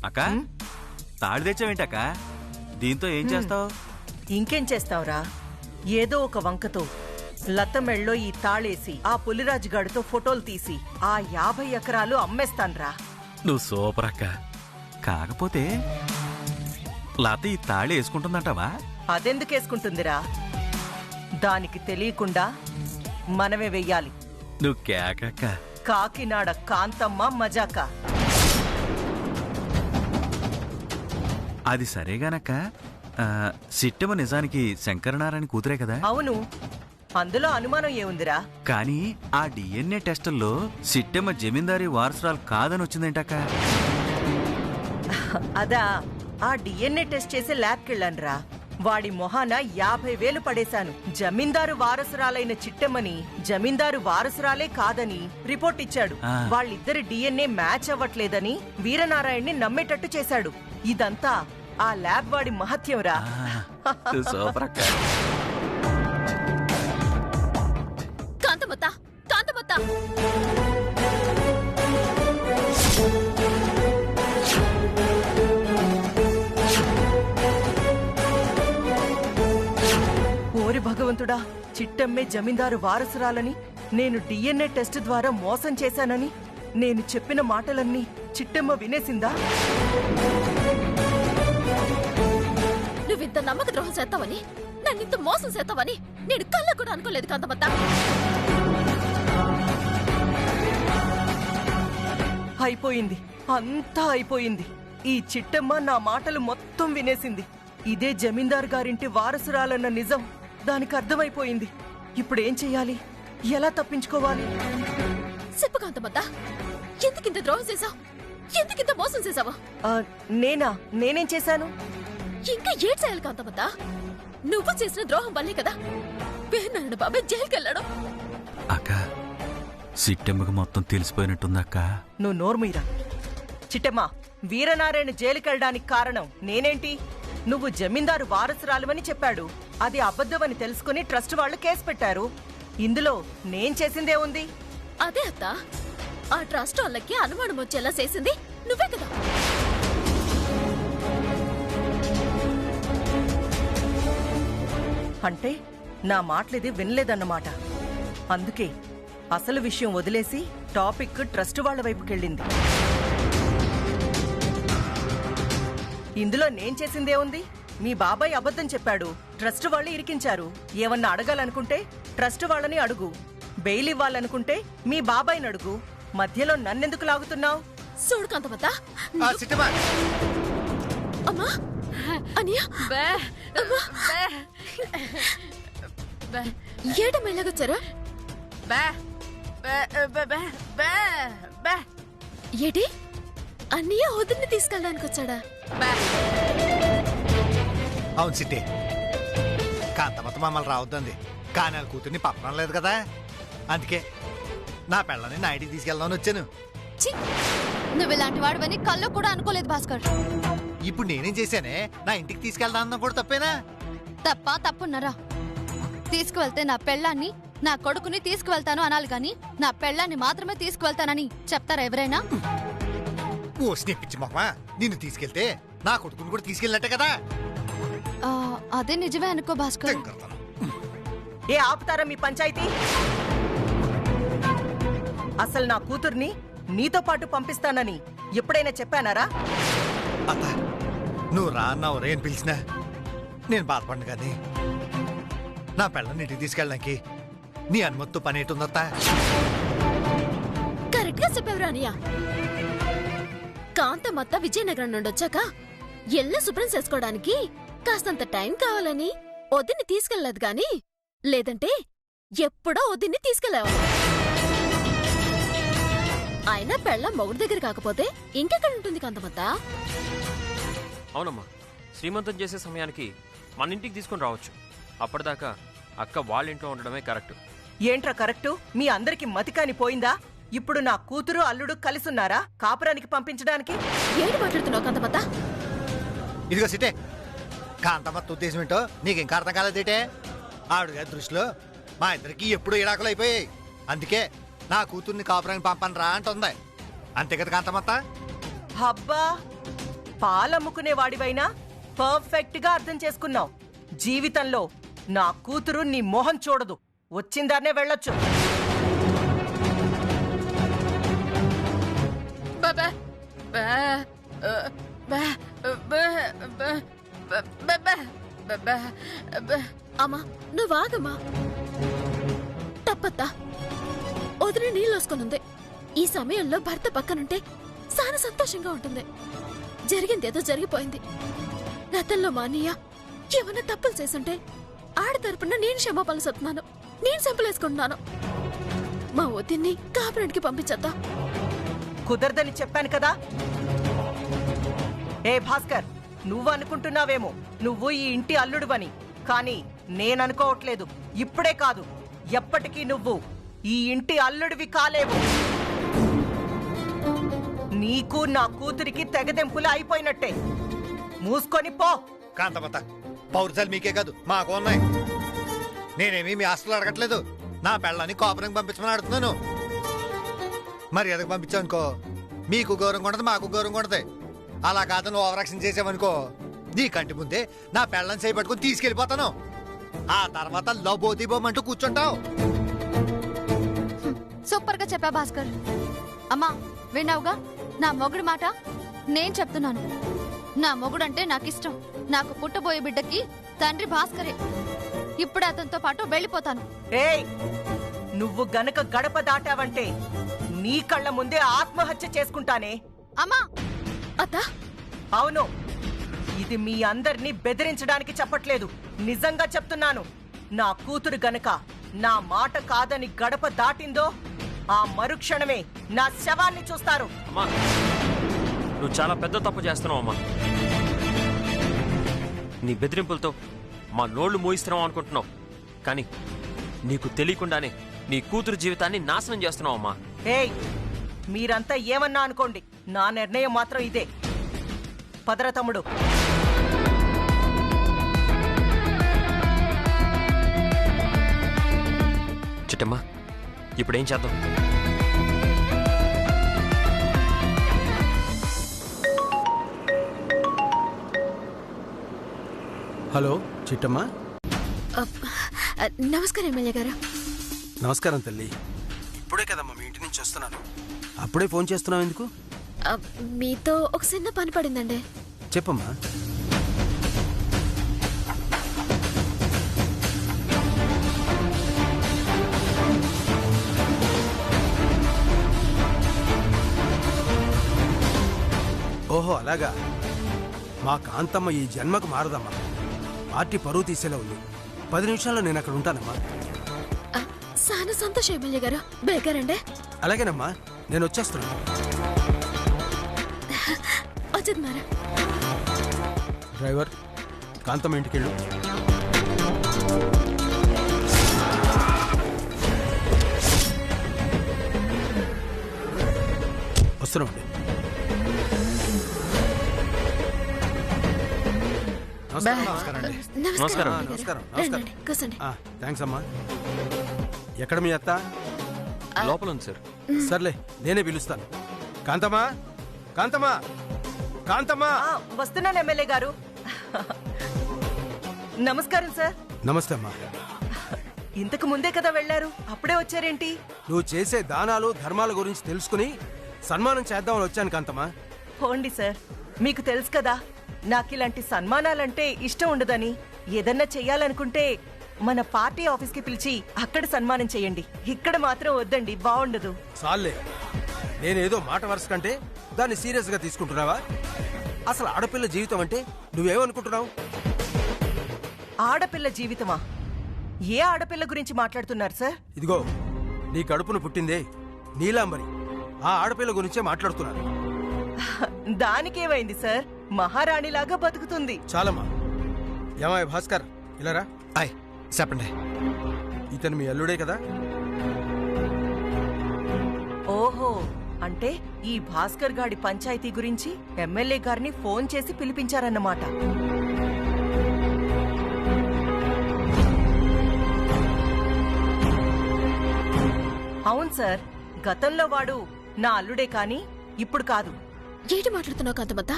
అక్క తాళి తెచ్చావేంటక్క? దీంతో ఏం చేస్తావు? ఇంకేం చేస్తావురా, ఏదో ఒక వంకతో లత మెళ్ళో ఈ తాళేసి ఆ పులిరాజుగాడితో ఫోటోలు తీసి ఆ 50 ఎకరాలు అమ్మేస్తాన్రా. నువ్వు సూపర్ అక్క. కాకపోతే లత ఈ తాళి వేసుకుంటుందంటావా? అదెందుకేసుకుంటుందిరా, దానికి తెలియకుండా మనమే వెయ్యాలి. నువ్వు కేకక్క. కాకినాడ కాంతమ్మ మజాక. అది సరేగానక్క. సిట్టెమ నిజానికి శంకరనారాయణ కూతురే కదా? అవును, అందులో అనుమానం ఏముందిరా? కానీ ఆ డిఎన్ఏ టెస్టుల్లో సిట్టెమ జమీందారీ వారసురాలు కాదని వచ్చిందేంటక్క? అదా, ఆ డిఎన్ఏ టెస్ట్ చేసే ల్యాబ్కి వెళ్ళానురా. వాడి మొహాన 50,000 పడేశాను. జమీందారు వారసురాలైన చిట్టెమ్మని జమీందారు వారసురాలే కాదని రిపోర్ట్ ఇచ్చాడు. వాళ్ళిద్దరి డిఎన్ఏ మ్యాచ్ అవ్వట్లేదని వీరనారాయణ్ని నమ్మేటట్టు చేశాడు. ఇదంతా ఆ ల్యాబ్ వాడి మహత్యంరా. ఓరి భగవంతుడా, చిట్టమ్మే జమీందారు వారసురాలని, నేను డిఎన్ఏ టెస్ట్ ద్వారా మోసం చేశానని నేను చెప్పిన మాటలన్నీ చిట్టమ్మ వినేసిందా? నువ్వింత నమ్మక ద్రోహం చేస్తావని, నన్నింత మోసం చేస్తావని నేను కళ్ళ కూడా అనుకోలేదు కాంతమ్మ. అయిపోయింది, అంతా అయిపోయింది. ఈ చిట్టమ్మ నా మాటలు మొత్తం వినేసింది. ఇదే జమీందార్ గారింటి వారసురాలన్న నిజం దానికి అర్థమైపోయింది. ఇప్పుడేం చెయ్యాలి? ఎలా తప్పించుకోవాలి? చెప్పు కాంతమ్మ, ఎందుకింత ద్రోహం చేశావు? ఎందుకింత మోసం చేశావు? నేనేం చేశాను? ఇంకా ఏడ్ చేయాలి కాంతమ్మ? నువ్వు చేసిన ద్రోహం వల్లే కదా వీరనారాయణ బాబాయ్ జైలుకెళ్ళాడు. అక్క, సిట్టెమ్మకు మొత్తం తెలిసిపోయినట్టుందక్క. నువ్వు నోర్మీరా. చిట్టమ్మ, వీరనారాయణ జైలుకెళ్ళడానికి కారణం నేనేంటి? నువ్వు జమీందారు వారసురాలువని చెప్పాడు. అది అబద్ధమని తెలుసుకుని ట్రస్ట్ వాళ్ళు కేసు పెట్టారు. ఇందులో నేను చేసిందే ఉంది. అదే అత్త, ఆ ట్రస్ట్ వాళ్ళకి అనుమానం వచ్చేలా చేసింది నువ్వే కదా. అంటే నా మాటలిది వినలేదన్నమాట. అందుకే అసలు విషయం వదిలేసి టాపిక్ ట్రస్ట్ వాళ్ళ వైపుకెళ్ళింది. ఇందులో నేను చేసిందే ఉంది? మీ బాబాయ్ అబద్ధం చెప్పాడు, ట్రస్ట్ వాళ్ళు ఇరికించారు. ఏమన్నా అడగాలనుకుంటే ట్రస్ట్ వాళ్ళని అడుగు, బెయిల్ ఇవ్వాలనుకుంటే మీ బాబాయ్ని అడుగు. మధ్యలో నన్నెందుకు లాగుతున్నావు? చూడు కాంతమ్మ, అమ్మా అనియా ఏటమ్మా ఇలాగొచ్చారు? ఏటి అన్నయ్య వదిన్ని తీసుకెళ్ళడానికి వచ్చాడా? అవును సిట్టి, కాంతమ్మతో మమ్మల్ని రావద్దంది. కానీ వాళ్ళ కూతుర్ని పప్పడం లేదు కదా, అందుకే నా పిల్లని నా ఇంటికి తీసుకెళ్దామని వచ్చాను. నువ్వు ఇలాంటి వాడివని కల్లో కూడా అనుకోలేదు భాస్కర్. ఇప్పుడు నేనేం చేశానే? నా ఇంటికి తీసుకెళ్దాం అన్నా కూడా తప్పేనా? తప్పున్నారా? తీసుకువెళ్తే నా పెళ్ళాన్ని, నా కొడుకుని తీసుకువెళ్తాను అనాలి గాని నా పెళ్ళాన్ని మాత్రమే తీసుకువెళ్తానని చెప్తారా ఎవరైనా? ఓ స్నేహించి మొహమా, నిన్ను తీసుకెళ్తే నా కొడుకుని కూడా తీసుకెళ్ళినట్టే కదా. అదే నిజమే అనుకో భాస్కర్. ఏ ఆపుతారా మీ పంచాయతీ? అసలు నా కూతుర్ని నీతో పాటు పంపిస్తానని ఎప్పుడైనా చెప్పానారా? అత్త, నువ్వు రా అన్నావు రే అని పిలిచినా నేను బాధపడ్ను కానీ నా పిల్లని ఇంటికి తీసుకెళ్ళడానికి నీ అనుమతితో పని ఏంటుందత్తా? కరెక్ట్ గా చెప్పేవరా అనియా. కాంతమత్త విజయనగరం నుండి వచ్చాక ఎల్ల శుభ్రం చేసుకోవడానికి కాస్తంత టైం కావాలని వదిన్ని తీసుకెళ్లేదు గాని, లేదంటే ఎప్పుడో వదిన్ని తీసుకెళ్లేవా. అయినా పెళ్ళ మొగుడు దగ్గర కాకపోతే ఇంకెక్కడ ఉంటుంది కాంతమత్త? అవునమ్మా, శ్రీమంతం చేసే సమయానికి మన ఇంటికి తీసుకుని రావచ్చు. అప్పటిదాకా అక్క వాళ్ళ ఇంట్లో ఉండడమే కరెక్ట్. ఏంట్రా కరెక్టు? మీ అందరికి మతికాని పోయిందా? ఇప్పుడు నా కూతురు అల్లుడు కలిసున్నారా కాపురానికి పంపించడానికి? ఏంటి మాట్లాడుతున్నావు కాంతమత్త? ఇదిగో సిటే, కాంతమత్త ఉద్దేశం ఏంటో నీకింకా అర్థం కాలేదేటే? ఆవిడ దృష్టిలో మా ఇద్దరికి ఎప్పుడు ఇడాకులు అయిపోయాయి. అందుకే నా కూతుర్ని కాపురానికి పంపను రా అంటుంది. అంతే కదా కాంతమత్త? అబ్బా, పాలమ్ముకునే వాడివైనా పర్ఫెక్ట్ గా అర్థం చేసుకున్నావు. జీవితంలో నా కూతురు నీ మొహం చూడదు. వచ్చిందాన్నే వెళ్ళొచ్చు. అమ్మా నువ్వాగమ్మా. తప్పత్తా, వదిలి నీళ్ళోసుకొనుంది. ఈ సమయంలో భర్త పక్కనుంటే చాలా సంతోషంగా ఉంటుంది. జరిగిందేదో జరిగిపోయింది. గతంలో మా అన్నయ్య ఏమన్నా తప్పులు చేసుంటే ఆడ తరపున నేను క్షమాపణలు చెప్తున్నాను. నేను సంపలేసుకుంటున్నాను. మా వదిన్ని కాపురానికి పంపించద్దా? కుదరదని చెప్పాను కదా. ఏ భాస్కర్, నువ్వు అనుకుంటున్నావేమో నువ్వు ఈ ఇంటి అల్లుడువని. కానీ నేననుకోవట్లేదు. ఇప్పుడే కాదు, ఎప్పటికీ నువ్వు ఈ ఇంటి అల్లుడివి కాలేవు. నీకు నా కూతురికి తెగదెంపులు అయిపోయినట్టే. మూసుకొని పో. కాంతమత, పౌరుషాలు మీకే కాదు మాకు ఉన్నాయి. నేనేమి మీ హాస్టల్ అడగట్లేదు. నా పెళ్ళని కాపురం పంపించమని అడుగుతున్నాను. మరి ఎదకు పంపించావనుకో మీకు గౌరవం ఉండదు, మాకు గౌరవం ఉండదు. అలా కాదు నువ్వు ఓవరాక్షన్ చేసావనుకో నీ కంటి ముందే నా పెళ్ళని చేపట్టుకుని తీసుకెళ్ళిపోతాను. ఆ తర్వాత లబోదిబోమంటూ కూర్చుంటావు. సూపర్ గా చెప్పా భాస్కర్. అమ్మా విన్నావుగా నా మొగుడు మాట. నేను చెప్తున్నాను, నా మొగుడంటే నాకిష్టం. నాకు పుట్టబోయే బిడ్డకి తండ్రి భాస్కరే. ఇప్పుడు అతనితో పాటు వెళ్ళిపోతాను. ఏయ్, నువ్వు గనక గడప దాటావంటే నీ కళ్ళ ముందే ఆత్మహత్య చేసుకుంటానే. అమ్మా అత్తా, అవును, ఇది మీ అందరినీ బెదిరించడానికి చెప్పట్లేదు. నిజంగా చెప్తున్నాను. నా కూతురు గనక నా మాట కాదని గడప దాటిందో ఆ మరుక్షణమే నా శవాన్ని చూస్తారు. అమ్మా, నువ్వు చాలా పెద్ద తప్పు చేస్తున్నావు అమ్మా. నీ బెదిరింపులతో మా నోళ్లు మూయిస్తున్నావు అనుకుంటున్నావు. కానీ నీకు తెలియకుండానే నీ కూతురు జీవితాన్ని నాశనం చేస్తున్నావు అమ్మా. ఏయ్, మీరంతా ఏమన్నా అనుకోండి, నా నిర్ణయం మాత్రం ఇదే. పదర తమ్ముడు. చిట్టమ్మా, ఇప్పుడేం చేద్దాం? హలో చిట్టమ్మా. నమస్కారం ఎమ్మెల్యే గారు. నమస్కారం తల్లి. ఇప్పుడే కదమ్మా మీ ఇంటి నుంచి వస్తున్నాను. అప్పుడే ఫోన్ చేస్తున్నావు ఎందుకు? మీతో ఒక చిన్న పని పడిందండి. చెప్పమ్మా. ఓహో అలాగా. మా కాంతమ్మ ఈ జన్మకు మారదమ్మా. పార్టీ పరువు తీసేలా ఉంది. 10 నిమిషాల్లో నేను అక్కడ ఉంటానమ్మా. చాలా సంతోషం ఎమ్మెల్యే గారు. బేగారండి. అలాగేనమ్మా, నేను వచ్చేస్తున్నాను. వచ్చేద్దారా? డ్రైవర్, కాంతమ్మ ఇంటికి వెళ్ళు. వస్తున్నామండి. నమస్కారం. నమస్కారం. రండి, కూర్చోండి. థ్యాంక్స్ అమ్మా. ఎక్కడ మీ అత్త? లోపల ఉంది సార్. సర్లే, నేనే పిలుస్తాను. కాంతమ్మా, కాంతమ్మా, కాంతమ్మా. వస్తున్నాను ఎమ్మెల్యే గారు. నమస్కారం సార్. నమస్తే అమ్మా. ఇంతకు ముందే కదా వెళ్ళారు, అప్పుడే వచ్చారేంటి? నువ్వు చేసే దానాలు ధర్మాల గురించి తెలుసుకుని సన్మానం చేద్దామని వచ్చాను కాంతమ్మా. పోండి సార్, మీకు తెలుసు కదా నాకిలాంటి సన్మానాలంటే ఇష్టం ఉండదని. ఏదన్నా చెయ్యాలనుకుంటే మన పార్టీ ఆఫీస్కి పిలిచి అక్కడ సన్మానం చేయండి. ఇక్కడ మాత్రం వద్దండి, బాగుండదు. సాల్లే, నేనేదో మాట వరుస కంటే దాన్ని సీరియస్ గా తీసుకుంటున్నావా? అసలు ఆడపిల్ల జీవితం అంటే నువ్వేమనుకుంటున్నావు? ఆడపిల్ల జీవితమా? ఏ ఆడపిల్ల గురించి మాట్లాడుతున్నారు సార్? ఇదిగో, నీ కడుపును పుట్టిందే నీలాంబరి. ఆ ఆడపిల్ల గురించే మాట్లాడుతున్నాను. దానికేమైంది సార్? మహారాణిలాగా బతుకుతుంది. చాలమ్మా. ఏమాయ్ భాస్కర్, ఇలారా. అయ్ చెప్పండి. ఇతను మీ అల్లుడే కదా? ఓహో, అంటే ఈ భాస్కర్ గాడి పంచాయతీ గురించి ఎమ్మెల్యే గారిని ఫోన్ చేసి పిలిపించారన్నమాట. అవును సార్, గతంలో వాడు నా అల్లుడే కాని ఇప్పుడు కాదు. ఏంటి మాట్లాడుతున్నావు కాంతమత్త?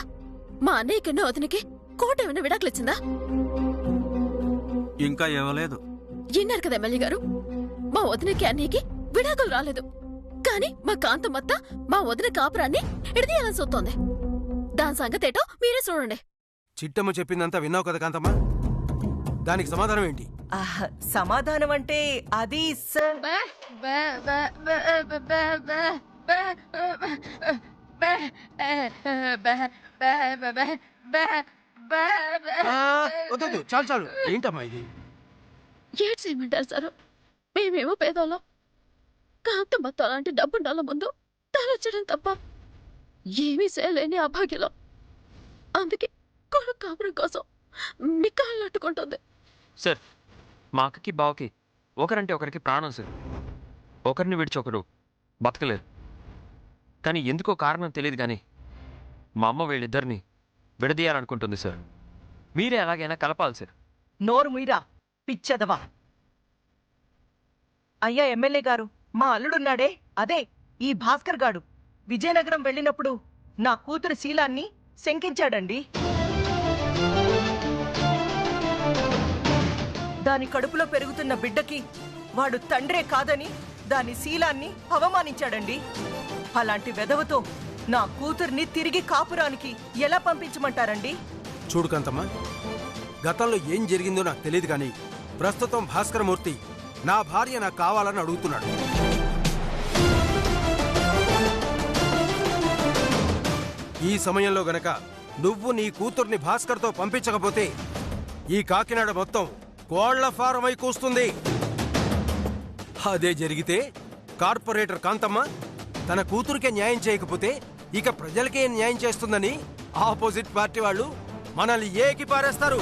మా అన్నయ్యకిన్న వదినకి కోట ఏమైనా విడాకులు ఇచ్చిందా? ఇంకా ఇవ్వలేదు. విన్నారు కదా ఎమ్మెల్యే గారు, మా వదినకి అన్నయ్యకి విడాకులు రాలేదు. కానీ మా కాంతమ్మత్త మా వదిన కాపురాన్ని ఎడదీయాలని చూస్తోంది. దాని సంగతేటో మీరే చూడండి. చిట్టమ్మ చెప్పిందంతా విన్నావు కదా కాంతమ్మ, దానికి సమాధానం ఏంటి? సమాధానం అంటే అది సార్, వద్దు, చాలు చాలు. ఏంటమ్మా ఇది? ఏడ్ చేయమంటారు సారు. మేమేమో పేదోళ్ళం. కాంతమ్మత్త అలాంటి డబ్బుండాల ముందు తలొచ్చడం తప్ప ఏమీ చేయలేని అభాగ్యలో. అందుకే కొడుకు కాపురం కోసం నికాళ్ళు అట్టుకుంటుంది. సార్, మా అక్కకి బావకి ఒకరంటే ఒకరికి ప్రాణం సార్. ఒకరిని విడిచి ఒకరు బతకలేరు. కానీ ఎందుకో కారణం తెలియదు కానీ మా అమ్మ వీళ్ళిద్దరిని విడదీయాలనుకుంటుంది సార్. మీరే ఎలాగైనా కలపాలి సార్. నోరు ముయిరా పిచ్చదవా. అయ్యా ఎమ్మెల్యే గారు, మా అల్లుడున్నాడే, అదే ఈ భాస్కర్ గాడు విజయనగరం వెళ్ళినప్పుడు నా కూతురు శీలాన్ని శంకించాడండి. దాని కడుపులో పెరుగుతున్న బిడ్డకి వాడు తండ్రే కాదని దాని శీలాన్ని అవమానించాడండి. అలాంటి వెధవతో నా కూతుర్ని తిరిగి కాపురానికి ఎలా పంపించమంటారండి? చూడు కాంతమ్మ, గతంలో ఏం జరిగిందో నాకు తెలియదు కానీ ప్రస్తుతం భాస్కరమూర్తి నా భార్య నాకు కావాలని అడుగుతున్నాడు. ఈ సమయంలో గనక నువ్వు నీ కూతుర్ని భాస్కర్తో పంపించకపోతే ఈ కాకినాడ మొత్తం కోళ్ల ఫారమై కూస్తుంది. అదే జరిగితే కార్పొరేటర్ కాంతమ్మ తన కూతురికే న్యాయం చేయకపోతే ఇక ప్రజలకే న్యాయం చేస్తుందని ఆపోజిట్ పార్టీ వాళ్ళు మనల్ని ఏకి పారేస్తారు.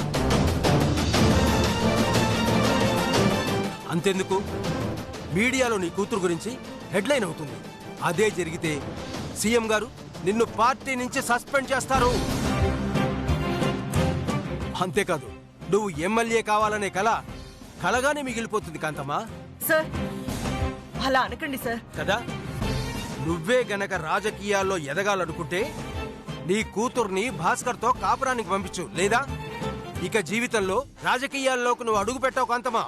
అంతెందుకు, మీడియాలో నీ కూతురు గురించి హెడ్లైన్ అవుతుంది. అదే జరిగితే సీఎం గారు నిన్ను పార్టీ నుంచి సస్పెండ్ చేస్తారు. అంతేకాదు, నువ్వు ఎమ్మెల్యే కావాలనే కలగానే మిగిలిపోతుంది కాంతమ్మా. సార్, అలా అనకండి సార్. కదా, నువ్వే గనక రాజకీయాల్లో ఎదగాలనుకుంటే నీ కూతుర్ని భాస్కర్తో కాపురానికి పంపించు. లేదా ఇక జీవితంలో రాజకీయాల్లోకి నువ్వు అడుగు పెట్టావు కాంతమ్మా.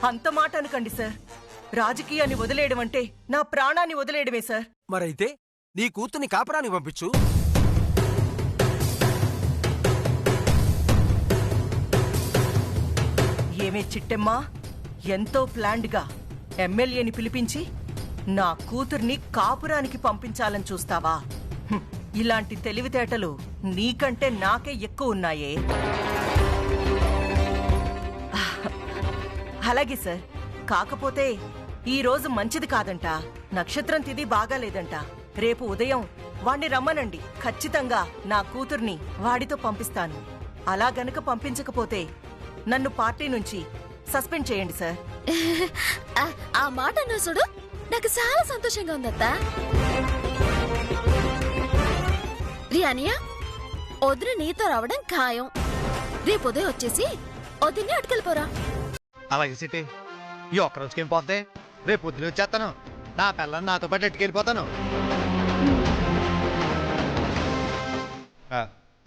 అంత మాట అనకండి సార్. రాజకీయాన్ని వదిలేయడం అంటే నా ప్రాణాన్ని వదిలేయడమే సార్. మరైతే నీ కూతుర్ని కాపురానికి పంపించు. ఏమే చిట్టెమ్మా, ఎంతో ప్లాన్డ్గా ఎమ్మెల్యేని పిలిపించి నా కూతుర్ని కాపురానికి పంపించాలని చూస్తావా? ఇలాంటి తెలివితేటలు నీకంటే నాకే ఎక్కువ ఉన్నాయే. అలాగే సార్, కాకపోతే ఈ రోజు మంచిది కాదంట. నక్షత్రం తిథి బాగాలేదంట. రేపు ఉదయం వాణ్ణి రమ్మనండి. ఖచ్చితంగా నా కూతుర్ని వాడితో పంపిస్తాను. అలా గనక పంపించకపోతే నన్ను పార్టీ నుంచి సస్పెండ్ చేయండి సార్. ఆ మాట అన్నా చూడు, నాకు చాలా సంతోషంగా ఉందత్తా. రియానియా, వదిన నీతో రావడం ఖాయం. రేపు ఉదయం వచ్చేసి వదిన్ని అటుకెళ్ళిపోరా. అలాగే సిటీ, ఈ ఒక్కరోజుకి ఏం పోతే రేపు పొద్దున వచ్చేస్తాను. నా పిల్లని నాతో పాటు ఎట్టుకెళ్ళిపోతాను.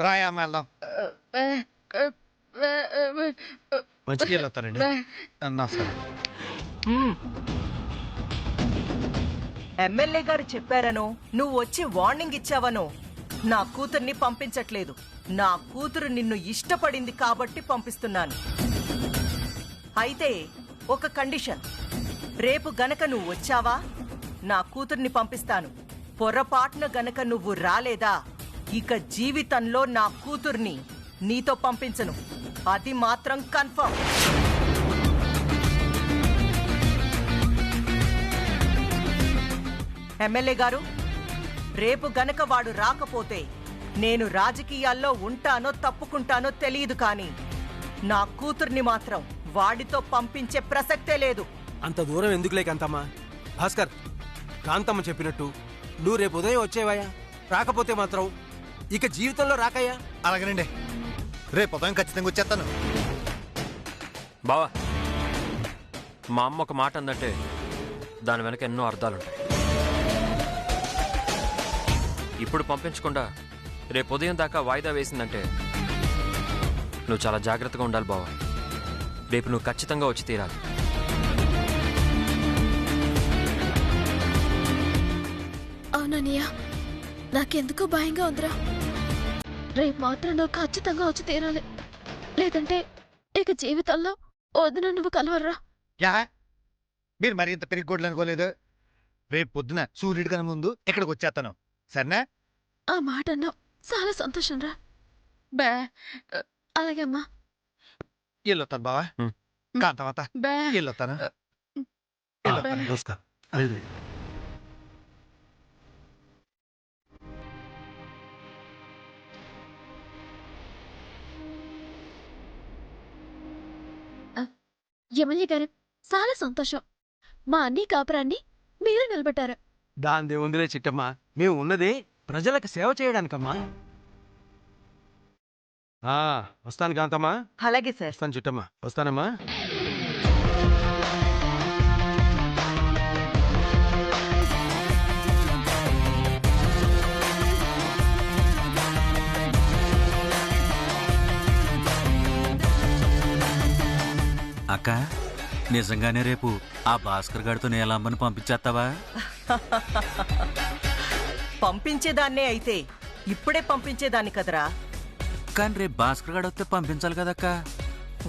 రాయా వెళ్దాం. మంచిగా వెళ్ళొస్తానండి. సరే. ఎమ్మెల్యే గారు చెప్పారనో నువ్వు వచ్చి వార్నింగ్ ఇచ్చావనో నా కూతుర్ని పంపించట్లేదు. నా కూతురు నిన్ను ఇష్టపడింది కాబట్టి పంపిస్తున్నాను. అయితే ఒక కండిషన్. రేపు గనక నువ్వు వచ్చావా నా కూతుర్ని పంపిస్తాను. పొరపాటున గనక నువ్వు రాలేదా ఇక జీవితంలో నా కూతుర్ని నీతో పంపించను. అది మాత్రం కన్ఫర్మ్. ఎమ్మెల్యే గారు, రేపు గనక వాడు రాకపోతే నేను రాజకీయాల్లో ఉంటానో తప్పుకుంటానో తెలియదు, కానీ నా కూతుర్ని మాత్రం వాడితో పంపించే ప్రసక్తే లేదు. అంత దూరం ఎందుకులే కాంతమ్మా. భాస్కర్, కాంతమ్మ చెప్పినట్టు నువ్వు రేపు ఉదయం వచ్చేవాయా? రాకపోతే మాత్రం ఇక జీవితంలో రాకయ్యా. అలాగేనండి, రేపు ఉదయం ఖచ్చితంగా వచ్చేస్తాను. బావా, మా అమ్మ ఒక మాట అందంటే దాని వెనక ఎన్నో అర్థాలుంటాయి. ఇప్పుడు పంపించకుండా రేపు ఉదయం దాకా వాయిదా వేసిందంటే నువ్వు చాలా జాగ్రత్తగా ఉండాలి బావా. రేపు నువ్వు ఖచ్చితంగా వచ్చి తీరాలి. అవునన్నయ్య, నాకెందుకో భయంగా ఉందిరా. రేపు మాత్రం నువ్వు ఖచ్చితంగా వచ్చి తీరాలి, లేదంటే ఇక జీవితంలో వదిన నువ్వు కలవర్రా. యా మీరు మరి ఇంత పెరిగికోట్లు అనుకోలేదు. రేపు పొద్దున సూర్యుడి కన్నా ముందు ఇక్కడికి వచ్చేస్తాను, సరేనా? ఆ మాట అన్నావు, చాలా సంతోషం రా. బే అలాగే అమ్మా. వెళ్ళొస్తాను బావా. కాంతమాత బే వెళ్ళొస్తాను. నమస్కారం. ఎమ్మెల్యే గారు, చాలా సంతోషం. మా అన్ని కాపురాన్ని మీరే నిలబెట్టారు. దాందే ఉందిలే చిట్టమ్మా, మేము ఉన్నది ప్రజలకు సేవ చేయడానికమ్మా. వస్తాను కాంతమ్మా. అలాగే సార్. వస్తాను చిట్టమ్మా, వస్తానమ్మా. అక్క, నిజంగానే రేపు ఆ భాస్కర్ గారితో నీలమ్మని పంపించేస్తావా? పంపించేదాన్నే అయితే ఇప్పుడే పంపించేదాన్ని కదరా. కానీ రేపు భాస్కర్ గారు వస్తే పంపించాలి కదక్క.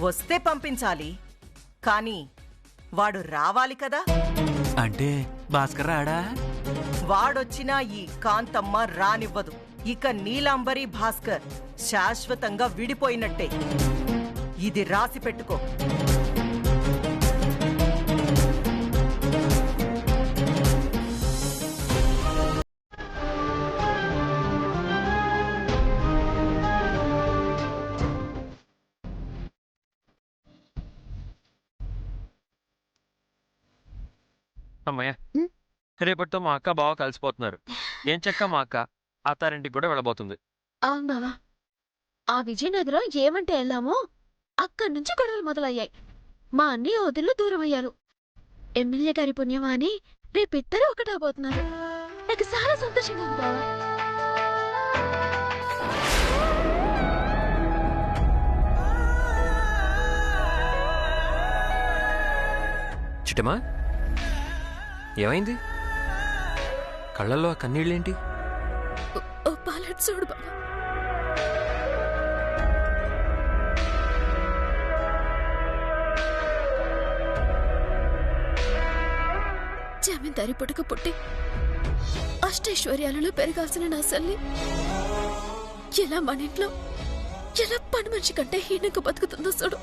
వస్తే పంపించాలి, కానీ వాడు రావాలి కదా. అంటే భాస్కర్ రాడా? వాడొచ్చినా ఈ కాంతమ్మ రానివ్వదు. ఇక నీలాంబరి భాస్కర్ శాశ్వతంగా విడిపోయినట్టే. ఇది రాసి పెట్టుకో. అమ్మయ్య, రేపటితో మా అక్క బావ కలిసిపోతున్నారు. ఏం చెక్క మా అక్క అత్తారింటికి కూడా వెళ్ళబోతుంది. అవును బావా, ఆ విజయనగరం ఏమంటే వెళ్ళామో అక్కడి నుంచి గొడవలు మొదలయ్యాయి. మా అన్ని వదిళ్ళు దూరం అయ్యారు. ఎమ్మెల్యే గారి పుణ్యమా అని రేపిద్దరూ ఒకటవబోతున్నారు. నాకు చాలా సంతోషంగా ఉంది బావా. చిట్టమా, ఏమైంది? కళ్ళల్లో ఆ కన్నీళ్ళేంటి? ఓ పాలెట్ చూడు బావా. జమీందారి పుట్టుక పుట్టి అష్టైశ్వర్యాలలో పెరగాల్సిన నా సల్లి ఎలా మన ఇంట్లో ఎలా పని మనిషి కంటే హీనంగా బతుకుతుందో చూడు.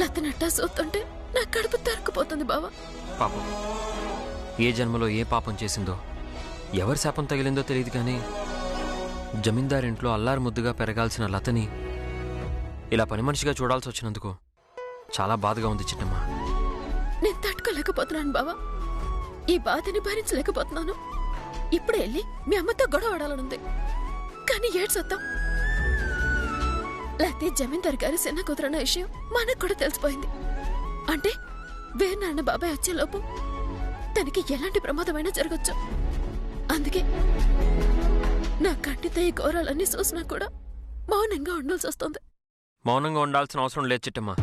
లతనట్టా చూస్తుంటే నా కడుపు తరుక్కుపోతుంది బావా. పాపం, ఏ జన్మలో ఏ పాపం చేసిందో, ఎవరి శాపం తగిలిందో తెలియదు కానీ జమీందారింట్లో అల్లారు ముద్దుగా పెరగాల్సిన లతని ఇలా పని మనిషిగా చూడాల్సి వచ్చినందుకు చాలా బాధగా ఉంది చిట్టమ్మ. నేను తట్టుకోలేకపోతున్నాను బావా. ఈ బాధని భరించలేకపోతున్నాను. ఇప్పుడే వెళ్ళి మీ అమ్మతో గొడవ ఆడాలనుంది, కానీ ఏడ్సొద్దాం. లేకపోతే జమీందారు గారి చిన్న కూతురన్న విషయం మనకు కూడా తెలిసిపోయింది అంటే వేరు నాన్న బాబాయ్ వచ్చేలోపు తనకి ఎలాంటి ప్రమాదమైనా జరగచ్చు. అందుకే నా కంటితో ఈ ఘోరాలన్నీ చూసినా కూడా మౌనంగా ఉండాల్సి వస్తుంది. మౌనంగా ఉండాల్సిన అవసరం లేదు చిట్టమ్మ.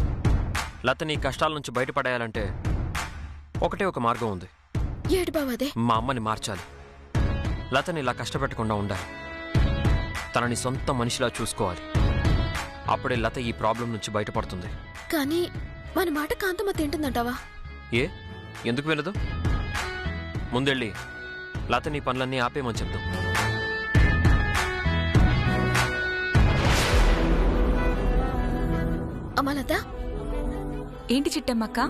లత నీ కష్టాల నుంచి బయటపడేయాలంటే ఒకటే ఒక మార్గం ఉంది. ఏడు బావాదే? మా అమ్మని మార్చాలి. లతని ఇలా కష్టపెట్టకుండా ఉండాలి. తనని సొంత మనిషిలా చూసుకోవాలి. అప్పుడే లత ఈ ప్రాబ్లం నుంచి బయటపడుతుంది. కానీ మన మాట కాంతమ్మ తింటుందంటావా? ఏ, ఎందుకు వెళ్ళదు? ముందెళ్ళి లత నీ పనులన్నీ ఆపేయమని చెప్తాం. అమ్మా లత. ఏంటి చిట్టమ్మక్క?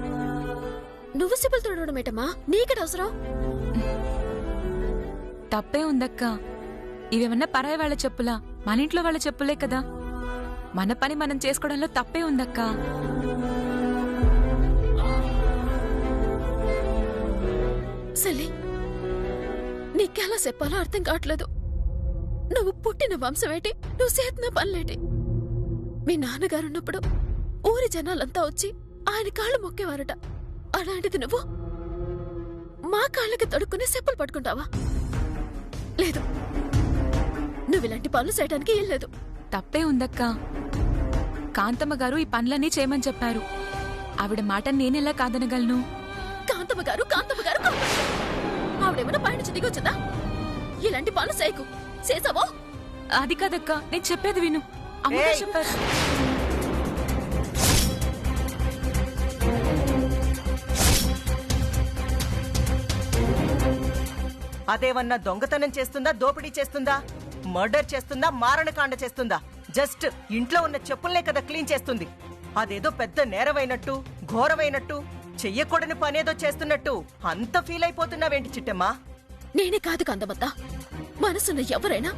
నువ్వు సిబ్బులు తోడడం ఏటమ్మా? నీకడ అవసరం? తప్పే ఉందక్క. ఇవేమన్నా పరాయి వాళ్ళ చెప్పులా? మన ఇంట్లో వాళ్ళ చెప్పులే కదా. మన పని మనం చేసుకోవడంలో తప్పే ఉందక్క. సలే, నీకెలా చెప్పాలో అర్థం కావట్లేదు. నువ్వు పుట్టిన వంశమేటి, నువ్వు చేసిన పనులేటి. మీ నాన్నగారున్నప్పుడు ఊరి జనాలంతా వచ్చి ఆయన కాళ్ళు మొక్కేవారట. అలాంటిది నువ్వు మా కాళ్ళకి తడుక్కుని చెప్పులు పట్టుకుంటావా? లేదు, నువ్వు ఇలాంటి పనులు చేయడానికి వెళ్ళలేదు. తప్పే ఉందక్క. కాంతమ్మ గారు ఈ పనులన్నీ చేయమని చెప్పారు. ఆవిడ మాట నేనెలా కాదనగలను? కాంతమ్మ గారు ఆవిడేమైనా పైనుంచి దిగొచ్చిందా? ఇలాంటి పనులు చేయకు. చేసావో? అది కాదక్క, నేను చెప్పేది విను. అమ్మగా ఏయ్! చెప్పారు. అదేమన్నా దొంగతనం చేస్తుందా, దోపిడీ చేస్తుందా, మర్డర్ చేస్తుందా, మారణకాండ చేస్తుందా? జస్ట్ ఇంట్లో ఉన్న చెప్పుల్నే కదా క్లీన్ చేస్తుంది. అదేదో పెద్ద నేరమైనట్టు, ఘోరమైనట్టు, చెయ్యకూడని పనేదో చేస్తున్నట్టు అంత ఫీల్ అయిపోతున్నావేంటి చిట్టమ్మా? నేనే కాదు కాంతమ్మత్త, మనసున్న ఎవరైనా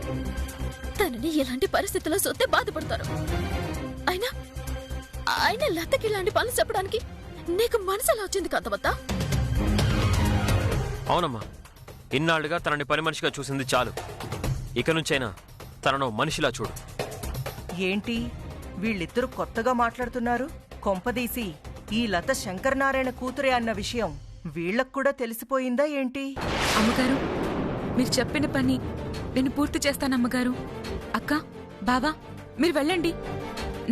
తనని ఇలాంటి పరిస్థితుల్లో చూస్తే బాధపడతారు. అయినా లతకి ఇలాంటి పనులు చెప్పడానికి నీకు మనసులా వచ్చింది కాంతమ్మత్త? అవునమ్మా, ఇన్నాళ్లుగా తనని పని మనిషిగా చూసింది చాలు. ఇక నుంచైనా తనను మనిషిలా చూడు. ఏంటి వీళ్ళిద్దరూ కొత్తగా మాట్లాడుతున్నారు? కొంపదీసి ఈ లత శంకరనారాయణ కూతురే అన్న విషయం వీళ్ళకు కూడా తెలిసిపోయిందా ఏంటి? అమ్మగారు, మీరు చెప్పిన పని నేను పూర్తి చేస్తాను అమ్మగారు. అక్క, బావా, మీరు వెళ్ళండి.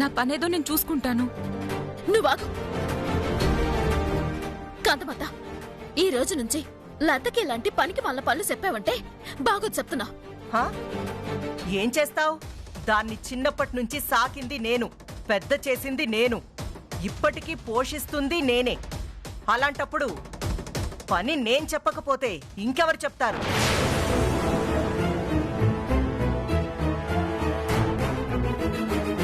నా పనేదో నేను చూసుకుంటాను. నువ్వాగు కాంతమ్మత్త. ఈ రోజు నుంచి లతకి ఇలాంటి పనికి మళ్ళా పనులు చెప్పావంటే బాగోదు చెప్తున్నా. హా? ఏం చేస్తావ్? దాన్ని చిన్నప్పటి నుంచి సాకింది నేను, పెద్ద చేసింది నేను, ఇప్పటికీ పోషిస్తుంది నేనే. అలాంటప్పుడు పని నేను చెప్పకపోతే ఇంకెవరు చెప్తారు?